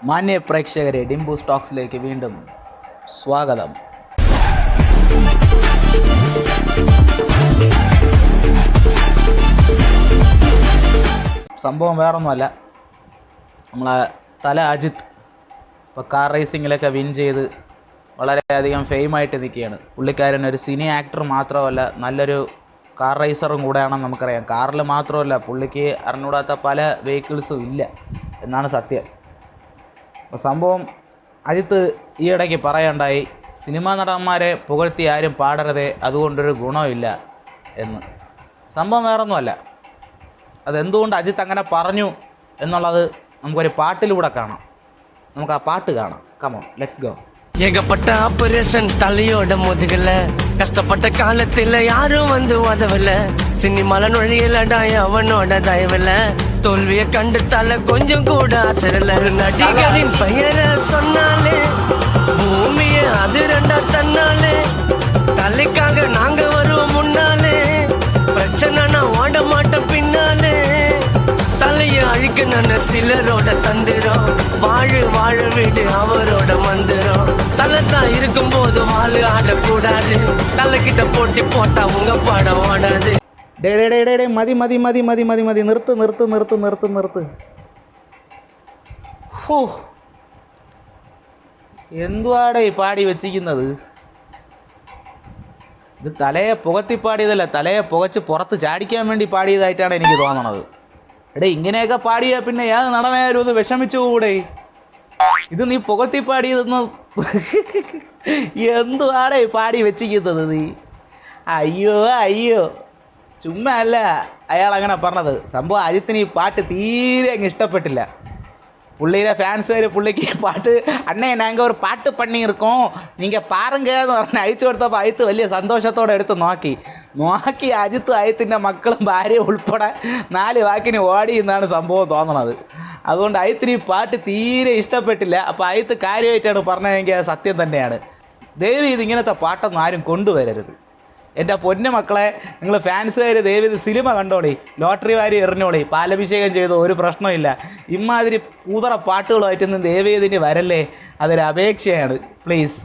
മാന്യ പ്രേക്ഷകരെ, ഡിംബു സ്റ്റോക്സിലേക്ക് വീണ്ടും സ്വാഗതം. സംഭവം വേറൊന്നുമല്ല, നമ്മളെ തല അജിത്ത് ഇപ്പോൾ കാർ റേസിങ്ങിലൊക്കെ വിൻ ചെയ്ത് വളരെയധികം ഫെയിമായിട്ട് നിൽക്കുകയാണ്. പുള്ളിക്കാരൻ ഒരു സിനി ആക്ടർ മാത്രമല്ല, നല്ലൊരു കാർ റേസറും കൂടെയാണെന്ന് നമുക്കറിയാം. കാറിൽ മാത്രമല്ല, പുള്ളിക്ക് അറിഞ്ഞൂടാത്ത പല വെഹിക്കിൾസും ഇല്ല എന്നാണ് സത്യം. അപ്പോൾ സംഭവം അജിത്ത് ഈയിടയ്ക്ക് പറയണ്ടായി, സിനിമാ നടന്മാരെ പുകഴ്ത്തി ആരും പാടരുതേ, അതുകൊണ്ടൊരു ഗുണമില്ല എന്ന്. സംഭവം വേറൊന്നുമല്ല, അതെന്തുകൊണ്ട് അജിത്ത് അങ്ങനെ പറഞ്ഞു എന്നുള്ളത് നമുക്കൊരു പാട്ടിലൂടെ കാണാം. നമുക്ക് ആ പാട്ട് കാണാം. Come on, let's go. ஏகப்பட்ட ஆபரேஷன் தலையோட முதுகல, கஷ்டப்பட்ட காலத்துல யாரும் வந்து உதவல, சினிமால நுழையலடா அவனோட தயவுல, தோல்விய கண்டு தலை கொஞ்சம் கூட அசரல. நடிகரின் பெயரை சொன்னாலே பூமிய அதிரண்டா தன்னாலே, தலைக்காக நாங்க வருவோம் முன்னாலே, பிரச்சனை நான் ஓட மாட்டோம் பின்னாலே, தலைய அழிக்க நான் சிலரோட தந்திரம், வாழு வாழ வீடு அவரோட மந்திரம், தலை தான் இருக்கும் போது வாழு ஆடக்கூடாது, தலைக்கிட்ட போட்டி போட்டா உங்க படம் ஓடாது. മതി മതി മതി മതി മതി മതി നിർത്ത് നിർത്ത് നിർത്ത് നിർത്ത് നിർത്ത്. ഹോ, എന്തുവാടെ ഈ പാടി വെച്ചിരിക്കുന്നത്? ഇത് തലയെ പുകത്തി പാടിയതല്ല, തലയെ പുകച്ച് പുറത്ത് ചാടിക്കാൻ വേണ്ടി പാടിയതായിട്ടാണ് എനിക്ക് തോന്നണത്. എടേ, ഇങ്ങനെയൊക്കെ പാടിയാൽ പിന്നെ ഏത് നടനായാലും ഒന്ന് വിഷമിച്ചു കൂടെ? ഇത് നീ പുകത്തി പാടിയതെന്ന് എന്തുവാടെ പാടി വെച്ചിരിക്കുന്നത് നീ? അയ്യോ അയ്യോ, ചുമ്മാ അല്ല അയാൾ അങ്ങനെ പറഞ്ഞത്. സംഭവം അജിത്തിന് ഈ പാട്ട് തീരെ അങ്ങ് ഇഷ്ടപ്പെട്ടില്ല. പുള്ളിയുടെ ഫാൻസുകാർ പുള്ളിക്ക് പാട്ട് അണ്ണേ നാങ്ക ഒരു പാട്ട് പണിയിരിക്കും നിങ്ങൾ പാരുങ്ക എന്ന് പറഞ്ഞ് അയച്ചു കൊടുത്തപ്പോൾ അയത്ത് വലിയ സന്തോഷത്തോടെ എടുത്ത് നോക്കി അജിത്തും അയത്തിൻ്റെ മക്കളും ഭാര്യയും ഉൾപ്പെടെ 4 വാക്കിന് ഓടി എന്നാണ് സംഭവം തോന്നണത്. അതുകൊണ്ട് അയത്തിന് ഈ പാട്ട് തീരെ ഇഷ്ടപ്പെട്ടില്ല. അപ്പോൾ അയത്ത് കാര്യമായിട്ടാണ് പറഞ്ഞതെങ്കിൽ അത് സത്യം തന്നെയാണ്. ദയവ് ഇത് ഇങ്ങനത്തെ പാട്ടൊന്നും ആരും കൊണ്ടുവരരുത്. എൻ്റെ പൊന്നു മക്കളെ, നിങ്ങൾ ഫാൻസുകാർ ദയവ് ഇത് സിനിമ കണ്ടോളി, ലോട്ടറി വാരി എറിഞ്ഞോളി, പാലഭിഷേകം ചെയ്തോ, ഒരു പ്രശ്നമില്ല. ഇമാതിരി കൂതറ പാട്ടുകളുമായിട്ടൊന്നും ദയവ് ഇതിന് വരല്ലേ, അതൊരു അപേക്ഷയാണ്, പ്ലീസ്.